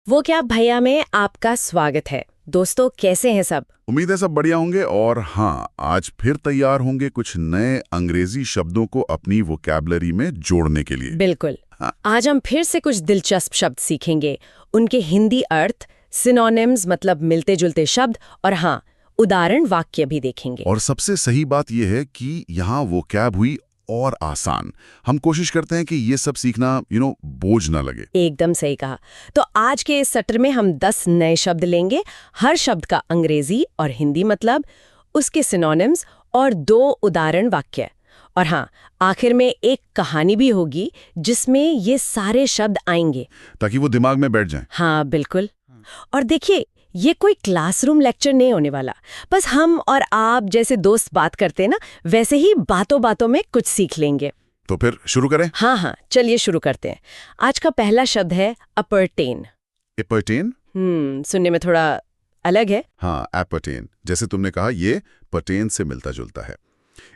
वो क्या भैया में आपका स्वागत है। दोस्तों कैसे हैं सब? उम्मीद है सब बढ़िया होंगे। और हाँ, आज फिर तैयार होंगे कुछ नए अंग्रेजी शब्दों को अपनी वोकैबुलरी में जोड़ने के लिए। बिल्कुल। हाँ। आज हम फिर से कुछ दिलचस्प शब्द सीखेंगे, उनके हिंदी अर्थ, सिनोनिम्स मतलब मिलते जुलते शब्द, और हाँ, उदाहरण वाक्य भी देखेंगे। और सबसे सही बात यह है कि यहाँ वोकैब हुई और आसान। हम कोशिश करते हैं कि ये सब सीखना बोझ ना लगे। एकदम सही कहा। तो आज के इस सत्र में हम 10 नए शब्द लेंगे, हर शब्द का अंग्रेजी और हिंदी मतलब, उसके सिनोनिम्स और 2 उदाहरण वाक्य। और हाँ, आखिर में एक कहानी भी होगी जिसमें ये सारे शब्द आएंगे, ताकि वो दिमाग में बैठ जाएं। हाँ बिल्कुल। और देखिए, ये कोई क्लासरूम लेक्चर नहीं होने वाला। बस हम और आप जैसे दोस्त बात करते हैं ना, वैसे ही बातों बातों में कुछ सीख लेंगे। तो फिर शुरू करें। हाँ, चलिए शुरू करते हैं। आज का पहला शब्द है अपरटेन। एपर्टेन? सुनने में थोड़ा अलग है। हाँ, एपर्टेन। जैसे तुमने कहा, ये पर्टेन से मिलता जुलता है।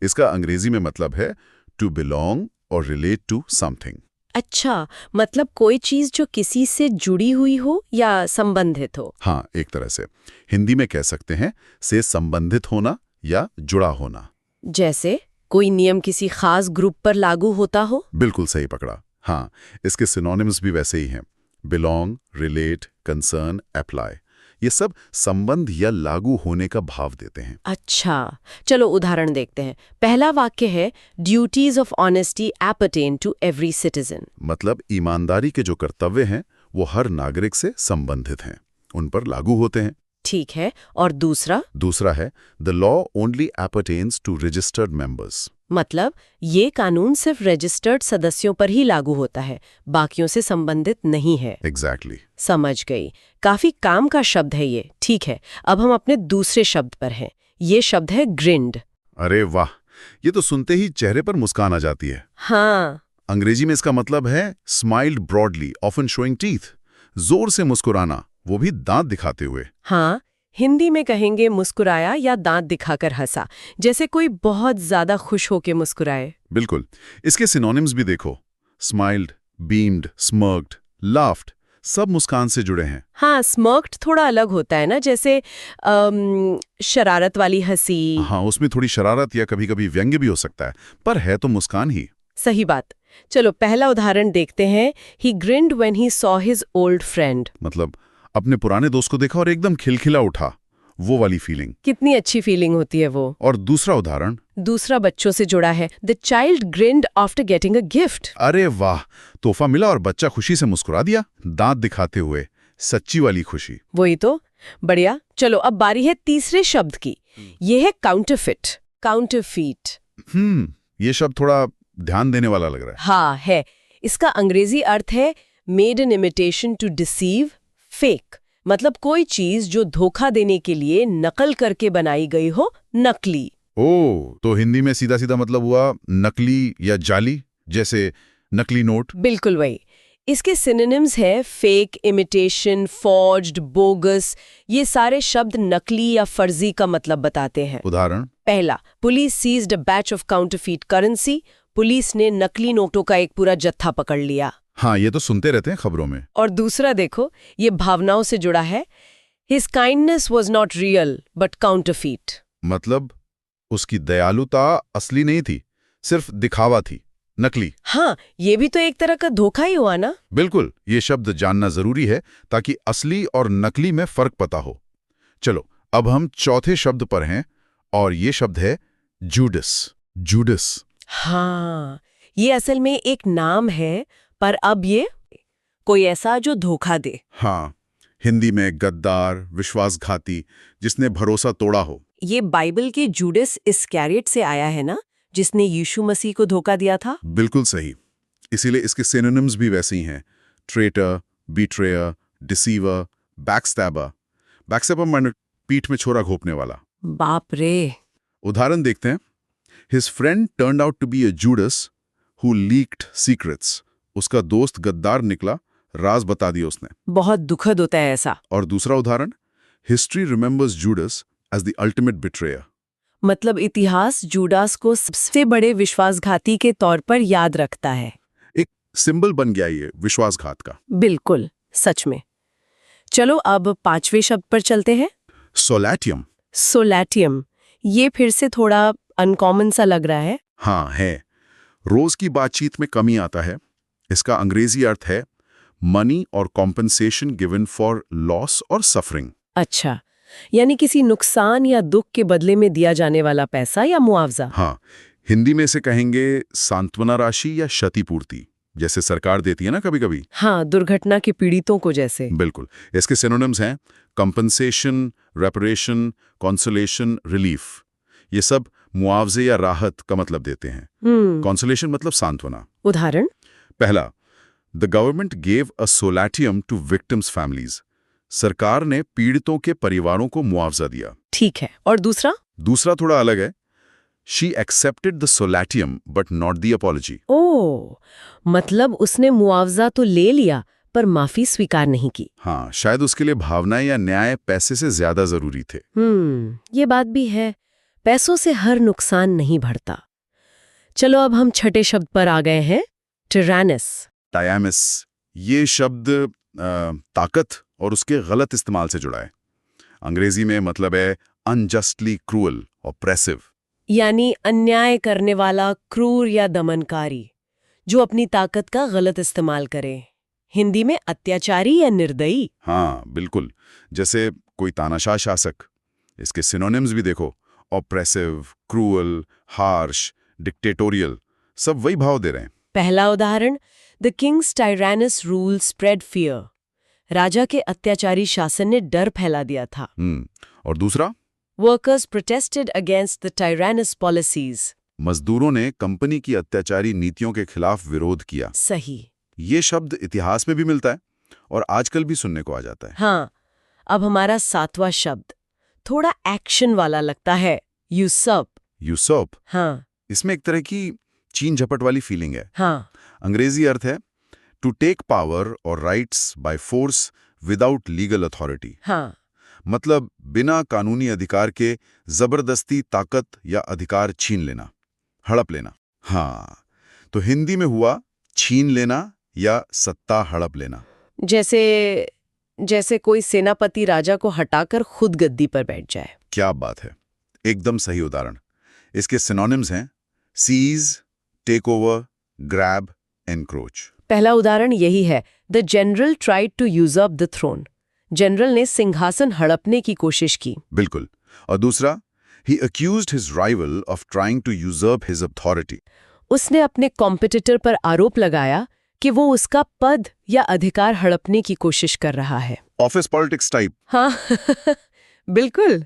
इसका अंग्रेजी में मतलब है टू बिलोंग और रिलेट टू समथिंग। अच्छा, मतलब कोई चीज जो किसी से जुड़ी हुई हो या संबंधित हो। हाँ, एक तरह से हिंदी में कह सकते हैं से संबंधित होना या जुड़ा होना। जैसे कोई नियम किसी खास ग्रुप पर लागू होता हो। बिल्कुल सही पकड़ा। हाँ, इसके सिनोनिम्स भी वैसे ही हैं। Belong, relate, concern, apply. ये सब संबंध या लागू होने का भाव देते हैं। अच्छा, चलो उदाहरण देखते हैं। पहला वाक्य है duties of honesty appertain to every citizen. मतलब ईमानदारी के जो कर्तव्य हैं वो हर नागरिक से संबंधित हैं, उन पर लागू होते हैं। ठीक है। और दूसरा है the law only appertains to registered members. मतलब ये कानून सिर्फ रजिस्टर्ड सदस्यों पर ही लागू होता है, बाकियों से संबंधित नहीं है। एग्जैक्टली। समझ गई। काफी काम का शब्द है ये। ठीक है, अब हम अपने दूसरे शब्द पर हैं। ये शब्द है ग्रिन्ड। अरे वाह, ये तो सुनते ही चेहरे पर मुस्कान आ जाती है। हाँ, अंग्रेजी में इसका मतलब है smiled broadly, often showing teeth. जोर से मुस्कुराना, वो भी दांत दिखाते हुए। हाँ, हिंदी में कहेंगे मुस्कुराया या दांत दिखाकर हंसा, जैसे कोई बहुत ज्यादा खुश होके मुस्कुराए। बिल्कुल। इसके सिनोनिम्स भी देखो। स्माइल्ड, बीम्ड, स्मर्क्ड, लाफ्ड, सब मुस्कान से जुड़े हैं। हाँ, स्मर्क्ड थोड़ा अलग होता है ना, जैसे शरारत वाली हंसी। हाँ, उसमें थोड़ी शरारत या कभी कभी व्यंग्य भी हो सकता है, पर है तो मुस्कान ही। सही बात। चलो पहला उदाहरण देखते हैं। He grinned when he saw his old friend. मतलब अपने पुराने दोस्त को देखा और एकदम खिलखिला उठा, वो वाली फीलिंग। कितनी अच्छी फीलिंग होती है वो। और दूसरा उदाहरण, दूसरा बच्चों से जुड़ा है। The child grinned after getting a gift. अरे वाह, तोहफा मिला और बच्चा खुशी से मुस्कुरा दिया, दांत दिखाते हुए। सच्ची वाली खुशी। वही तो। बढ़िया। चलो अब बारी है तीसरे शब्द की। ये है काउंटरफिट। काउंटरफीट। ये शब्द थोड़ा ध्यान देने वाला लग रहा है। हाँ है। इसका अंग्रेजी अर्थ है made an imitation to deceive, fake. मतलब कोई चीज जो धोखा देने के लिए नकल करके बनाई गई हो, नकली। ओह, तो हिंदी में सीधा सीधा मतलब हुआ नकली या जाली, जैसे नकली नोट। बिल्कुल वही। इसके सिनोनिम्स है फेक, इमिटेशन, फॉर्ज्ड, बोगस। ये सारे शब्द नकली या फर्जी का मतलब बताते हैं। उदाहरण, पहला, police seized a batch of counterfeit currency. Police ने नकली नोटों का एक पूरा जत्था पकड़ लिया। हाँ, ये तो सुनते रहते हैं खबरों में। और दूसरा देखो, ये भावनाओं से जुड़ा है। His kindness was not real but counterfeit. मतलब उसकी दयालुता असली नहीं थी, सिर्फ दिखावा थी, नकली। हाँ, ये भी तो एक तरह का धोखा ही हुआ ना। बिल्कुल, ये शब्द जानना जरूरी है ताकि असली और नकली में फर्क पता हो। चलो अब हम चौथे शब्द पर हैं, और ये शब्द है जूडस। जूडस। हाँ, ये असल में एक नाम है, पर अब ये कोई ऐसा जो धोखा दे। हाँ, हिंदी में गद्दार, विश्वासघाती, जिसने भरोसा तोड़ा हो। ये बाइबल के जूडस इस्कैरियोट से आया है ना, जिसने यीशु मसीह को धोखा दिया था। बिल्कुल सही। इसीलिए इसके सिनोनिम्स भी वैसे ही हैं। Traitor, बीट्रेयर, deceiver, बैकस्टैबर। बैकस्टैबर माने पीठ में छोरा घोंपने वाला। बाप रे। उदाहरण देखते हैं। His friend turned out to be a Judas who leaked secrets. उसका दोस्त गद्दार निकला, राज बता दिया उसने। बहुत दुखद होता है ऐसा। और दूसरा उदाहरण, history remembers Judas as the ultimate betrayer. मतलब इतिहास जूडास को सबसे बड़े विश्वासघाती के तौर पर याद रखता है। एक सिंबल बन गया ये विश्वासघात का। बिल्कुल, सच में। चलो अब 5वें शब्द पर चलते हैं। सोलैटियम। सोलैटियम, ये फिर से थोड़ा अनकॉमन सा लग रहा है। हाँ है, रोज की बातचीत में कमी आता है। इसका अंग्रेजी अर्थ है मनी और कॉम्पनसेशन गिवन फॉर लॉस और सफरिंग। अच्छा, यानी किसी नुकसान या दुख के बदले में दिया जाने वाला पैसा या मुआवजा। हाँ, हिंदी में से कहेंगे सांत्वना राशि या क्षतिपूर्ति, जैसे सरकार देती है ना कभी कभी। हाँ, दुर्घटना के पीड़ितों को जैसे। बिल्कुल, इसके सिनोनिम्स हैं कंपनसेशन, रेपरेशन, कॉन्सोलेशन, रिलीफ। ये सब मुआवजे या राहत का मतलब देते हैं। कॉन्सोलेशन मतलब सांत्वना। उदाहरण? पहला, the government gave a solatium to victims families. सरकार ने पीड़ितों के परिवारों को मुआवजा दिया। ठीक है, और दूसरा? दूसरा थोड़ा अलग है, she accepted the solatium but not the apology. ओह, मतलब उसने मुआवजा तो ले लिया पर माफी स्वीकार नहीं की। हाँ, शायद उसके लिए भावनाएं या न्याय पैसे से ज्यादा जरूरी थे। ये बात भी है, पैसों से हर नुकसान नहीं बढ़ता। चलो अब हम छठे शब्द पर आ गए हैं, टिरानस। टायमिस, ये शब्द ताकत और उसके गलत इस्तेमाल से जुड़ा है। अंग्रेजी में मतलब है अनजस्टली क्रूअल, ऑप्रेसिव। यानी अन्याय करने वाला, क्रूर या दमनकारी, जो अपनी ताकत का गलत इस्तेमाल करे। हिंदी में अत्याचारी या निर्दयी। हाँ बिल्कुल, जैसे कोई तानाशाह शासक। इसके सिनोनिम्स भी देखो, ऑप्रेसिव, क्रूअल, हार्श, डिक्टेटोरियल, सब वही भाव दे रहे हैं। पहला उदाहरण, the king's tyrannous rule spread fear. राजा के अत्याचारी शासन ने डर फैला दिया था। और दूसरा, workers protested against the tyrannous policies. मजदूरों ने कंपनी की अत्याचारी नीतियों के खिलाफ विरोध किया। सही। ये शब्द इतिहास में भी मिलता है और आजकल भी सुनने को आ जाता है। हाँ, अब हमारा 7वां शब्द थोड़ा एक्शन वाला लगता है, यूसर्प। यूसर्प, हाँ। इसमें एक तरह की चीन झपट वाली फीलिंग है। हाँ। अंग्रेजी अर्थ है टू टेक पावर और rights by force without legal authority. हाँ। मतलब बिना कानूनी अधिकार के जबरदस्ती ताकत या अधिकार छीन लेना, हड़प लेना। हाँ, तो हिंदी में हुआ छीन लेना या सत्ता हड़प लेना। जैसे कोई सेनापति राजा को हटाकर खुद गद्दी पर बैठ जाए। क्या बात है, एकदम सही उदाहरण। इसके सिनोनिम्स हैं seize, take over, grab, encroach. पहला उदाहरण यही है, the general tried to usurp the throne. General ने सिंहासन हड़पने की कोशिश की। बिल्कुल। और दूसरा, he accused his rival of trying to usurp his authority. उसने अपने कॉम्पिटिटर पर आरोप लगाया कि वो उसका पद या अधिकार हड़पने की कोशिश कर रहा है। Office politics type. हाँ बिल्कुल,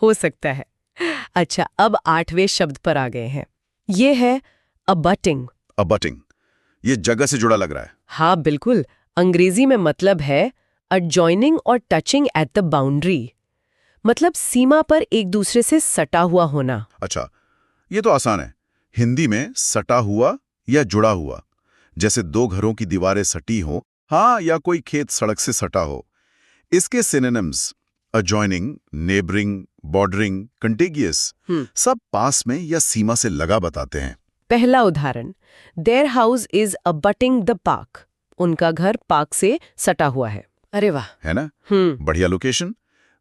हो सकता है। अच्छा, अब 8वें शब्द पर आ गए हैं। ये है अबटिंग। अबटिंग, ये जगह से जुड़ा लग रहा है। हाँ बिल्कुल, अंग्रेजी में मतलब है adjoining और टचिंग एट द बाउंड्री। मतलब सीमा पर एक दूसरे से सटा हुआ होना। अच्छा, ये तो आसान है। हिंदी में सटा हुआ या जुड़ा हुआ, जैसे दो घरों की दीवारें सटी हो, हाँ, या कोई खेत सड़क से सटा हो। इसके synonyms adjoining, neighboring, bordering, contiguous, सब पास में या सीमा से लगा बताते हैं। पहला उदाहरण, their house is abutting the park. उनका घर पार्क से सटा हुआ है। अरे वाह, है ना? बढ़िया लोकेशन।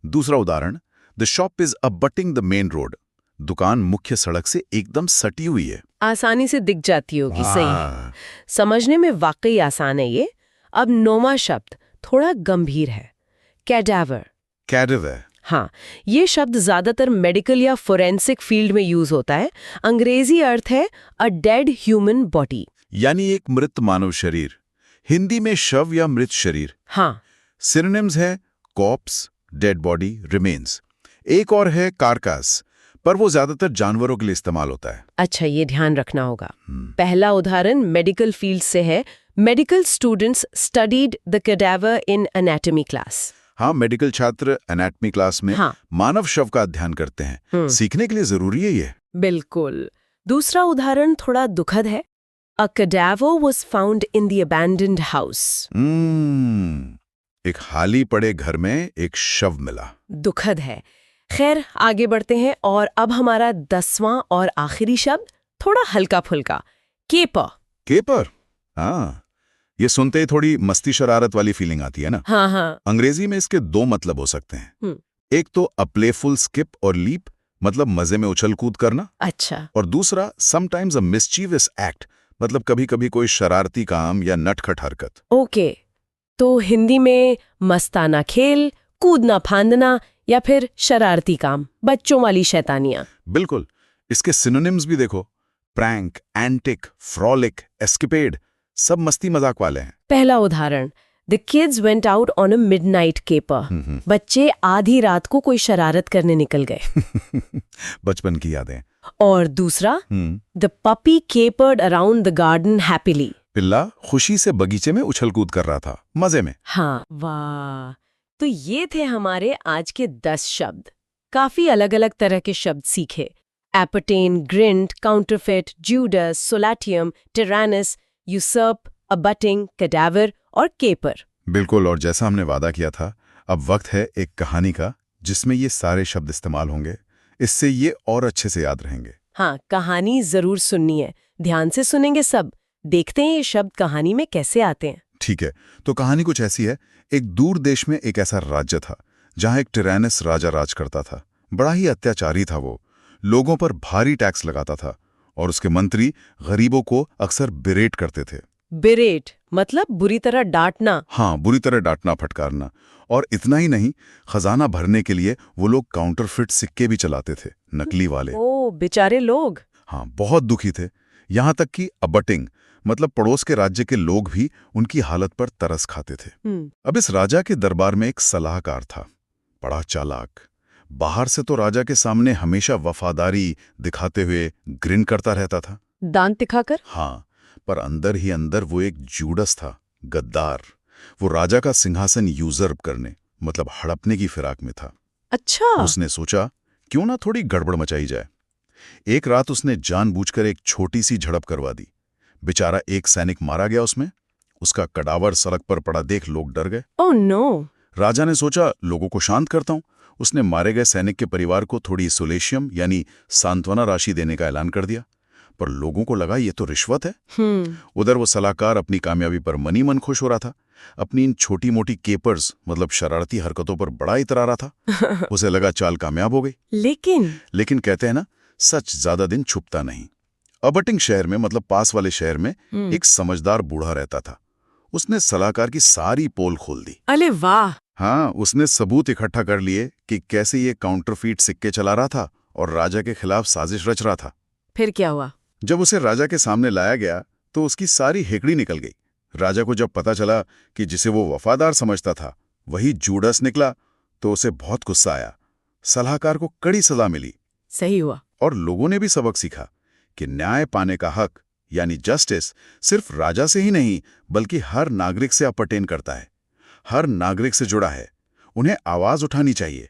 दूसरा उदाहरण, the shop is abutting the main road. दुकान मुख्य सड़क से एकदम सटी हुई है। आसानी से दिख जाती होगी। सही, समझने में वाकई आसान है ये। अब 9वां शब्द थोड़ा गंभीर है, कैडावर। कैडावर, हाँ, ये शब्द ज्यादातर मेडिकल या फोरेंसिक फील्ड में यूज होता है। अंग्रेजी अर्थ है अ डेड ह्यूमन बॉडी, यानी एक मृत मानव शरीर। हिंदी में शव या मृत शरीर। हाँ। सिनोनिम्स है कॉप्स, डेड बॉडी, रिमेन्स। एक और है कारकास, पर वो ज्यादातर जानवरों के लिए इस्तेमाल होता है। अच्छा, ये ध्यान रखना होगा। पहला उदाहरण मेडिकल फील्ड से है, medical students studied the cadaver in anatomy class. हाँ, मेडिकल छात्र एनाटॉमी क्लास में मानव शव का अध्ययन करते हैं। सीखने के लिए जरूरी है ये। बिल्कुल। दूसरा उदाहरण थोड़ा दुखद है, a cadaver was found in the abandoned house. एक खाली पड़े घर में एक शव मिला। दुखद है। खैर, आगे बढ़ते हैं और अब हमारा 10वां और आखिरी शब्द थोड़ा हल्का फुल्का, केपर। केपर, हाँ, ये सुनते ही थोड़ी मस्ती शरारत वाली फीलिंग आती है ना। हाँ हाँ। अंग्रेजी में इसके दो मतलब हो सकते हैं। एक तो अ प्लेफुल स्किप और लीप, मतलब मजे में उछल कूद करना। अच्छा। और दूसरा समटाइम्स अ मिस्चीवियस एक्ट, मतलब कभी कभी कोई शरारती काम या नटखट हरकत। ओके, तो हिंदी में मस्ताना खेल, कूदना फांदना या फिर शरारती काम, बच्चों वाली शैतानियां। बिल्कुल। इसके सिनोनिम्स भी देखो, प्रैंक, एंटिक, फ्रॉलिक, एस्केपेड, सब मस्ती मजाक वाले हैं। पहला उदाहरण, the kids went out on a midnight caper. बच्चे आधी रात को कोई शरारत करने निकल गए। बचपन की यादें। और दूसरा, the puppy capered around the garden happily. पिल्ला खुशी से बगीचे में उछल कूद कर रहा था, मजे में। हाँ, वाह। तो ये थे हमारे आज के 10 शब्द। काफी अलग अलग तरह के शब्द सीखे। एपर्टेन, ग्रिंड, काउंटरफेट, जूडस, सोलाटियम, टिरानस, यूसर्प, अबटिंग, कैडावर और केपर। बिल्कुल, और जैसा हमने वादा किया था, अब वक्त है एक कहानी का जिसमें ये सारे शब्द इस्तेमाल होंगे। इससे ये और अच्छे से याद रहेंगे। हाँ, कहानी जरूर सुननी है। ध्यान से सुनेंगे सब। देखते हैं ये शब्द कहानी में कैसे आते हैं। ठीक है, तो कहानी कुछ ऐसी है। एक दूर देश में एक ऐसा राज्य था जहां एक टिरानस राजा राज करता था। बड़ा ही अत्याचारी था वो, लोगों पर भारी टैक्स लगाता था और उसके मंत्री गरीबों को अक्सर बिरेट करते थे। बिरेट मतलब बुरी तरह डांटना। हाँ, बुरी तरह डांटना फटकारना। और इतना ही नहीं, खजाना भरने के लिए वो लोग काउंटरफिट सिक्के भी चलाते थे, नकली वाले। ओ, बेचारे लोग। हाँ, बहुत दुखी थे। यहाँ तक कि अबटिंग मतलब पड़ोस के राज्य के लोग भी उनकी हालत पर तरस खाते थे। अब इस राजा के दरबार में एक सलाहकार था, बड़ा चालाक। बाहर से तो राजा के सामने हमेशा वफादारी दिखाते हुए ग्रिन करता रहता था, दांत दिखाकर। हाँ, पर अंदर ही अंदर वो एक जूडस था, गद्दार। वो राजा का सिंहासन यूजर्व करने मतलब हड़पने की फिराक में था। अच्छा। उसने सोचा क्यों ना थोड़ी गड़बड़ मचाई जाए। एक रात उसने जानबूझकर एक छोटी सी झड़प करवा दी। बेचारा एक सैनिक मारा गया उसमें। उसका कडावर सड़क पर पड़ा देख लोग डर गए। Oh no. राजा ने सोचा लोगों को शांत करता हूं। उसने मारे गए सैनिक के परिवार को थोड़ी सोलेशियम यानी सांत्वना राशि देने का ऐलान कर दिया। पर लोगों को लगा ये तो रिश्वत है। उधर वो सलाहकार अपनी कामयाबी पर मनी मन खुश हो रहा था। अपनी इन छोटी मोटी केपर्स मतलब शरारती हरकतों पर बड़ा इतरा रहा था। उसे लगा चाल कामयाब हो गई। लेकिन कहते हैं ना, सच ज्यादा दिन छुपता नहीं। अबटिंग शहर में मतलब पास वाले शहर में एक समझदार बूढ़ा रहता था। उसने सलाहकार की सारी पोल खोल दी। अरे वाह। हाँ, उसने सबूत इकट्ठा कर लिए कि कैसे ये काउंटरफीट सिक्के चला रहा था और राजा के खिलाफ साजिश रच रहा था। फिर क्या हुआ? जब उसे राजा के सामने लाया गया तो उसकी सारी हेकड़ी निकल गई। राजा को जब पता चला कि जिसे वो वफादार समझता था वही जूडस निकला तो उसे बहुत गुस्सा आया। सलाहकार को कड़ी सजा मिली। सही हुआ। और लोगों ने भी सबक सीखा कि न्याय पाने का हक यानी जस्टिस सिर्फ राजा से ही नहीं बल्कि हर नागरिक से अपटेन करता है, हर नागरिक से जुड़ा है। उन्हें आवाज उठानी चाहिए।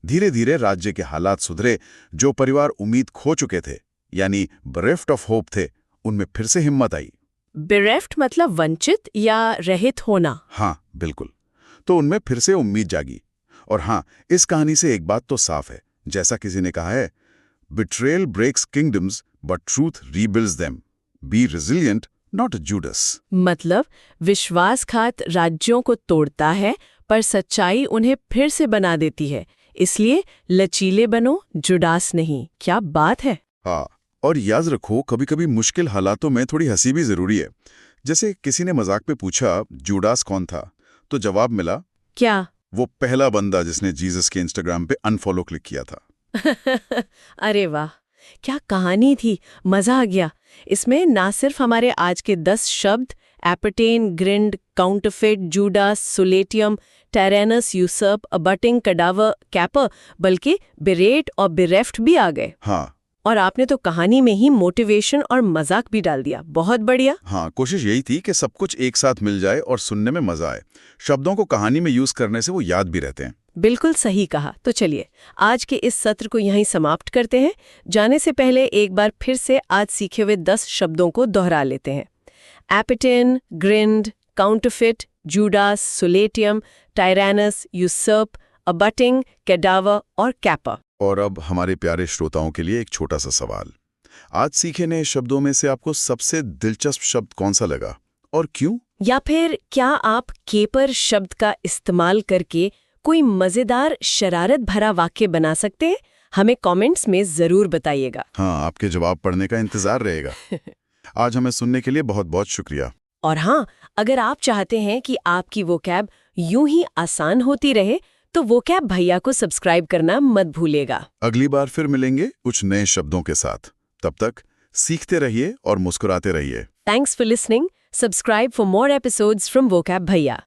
धीरे धीरे राज्य के हालात सुधरे। जो परिवार उम्मीद खो चुके थे यानी बरेफ्ट ऑफ होप थे, उनमें फिर से हिम्मत आई। बेरेफ्ट मतलब वंचित या रहित होना। हाँ बिल्कुल। तो उनमें फिर से उम्मीद जागी। और हाँ, इस कहानी से एक बात तो साफ है, जैसा किसी ने कहा है, betrayal breaks kingdoms but truth rebuilds them. Be resilient not a Judas. मतलब विश्वासघात राज्यों को तोड़ता है पर सच्चाई उन्हें फिर से बना देती है। इसलिए लचीले बनो, जुडास नहीं। क्या बात है। हाँ, और याद रखो कभी कभी मुश्किल हालातों में थोड़ी हंसी भी जरूरी है। जैसे किसी ने मजाक में पूछा जूडास कौन था, तो जवाब मिला, क्या? वो पहला बंदा जिसने जीसस के इंस्टाग्राम पे अनफॉलो क्लिक किया था। अरे वाह, क्या कहानी थी। मजा आ गया। इसमें ना सिर्फ हमारे आज के 10 शब्द एपर्टेन, ग्रिंड, काउंटरफिट, जूडास, सोलेटियम, टेरेनस, यूसर्प, अबटिंग, कडावर, कैपर, बल्कि बिरेट और बिरेफ्ट भी आ गए। हाँ, और आपने तो कहानी में ही मोटिवेशन और मजाक भी डाल दिया। बहुत बढ़िया। हाँ, कोशिश यही थी कि सब कुछ एक साथ मिल जाए और सुनने में मजा आए। शब्दों को कहानी में यूज करने से वो याद भी रहते हैं। बिल्कुल सही कहा। तो चलिए आज के इस सत्र को यहीं समाप्त करते हैं। जाने से पहले एक बार फिर से आज सीखे हुए 10 शब्दों को दोहरा लेते हैं। एपिटेन, ग्रिंड, काउंटरफिट, जूडास, सोलेटियम, टायरानस, यूसर्प, अबटिंग, कैडावर और कैपर। और अब हमारे प्यारे श्रोताओं के लिए एक छोटा सा सवाल। आज सीखे नए शब्दों में से आपको सबसे दिलचस्प शब्द कौन सा लगा और क्यों? या फिर क्या आप केपर शब्द का इस्तेमाल करके कोई मजेदार शरारत भरा वाक्य बना सकते हैं? हमें कमेंट्स में जरूर बताइएगा। हाँ, आपके जवाब पढ़ने का इंतजार रहेगा। आज हमें सुनने के लिए बहुत बहुत शुक्रिया। और हाँ, अगर आप चाहते हैं कि आपकी वोकैब यूं ही आसान होती रहे तो वोकैब भैया को सब्सक्राइब करना मत भूलिएगा। अगली बार फिर मिलेंगे कुछ नए शब्दों के साथ। तब तक सीखते रहिए और मुस्कुराते रहिए। Thanks for listening. Subscribe for more episodes from Vocab Bhaiya.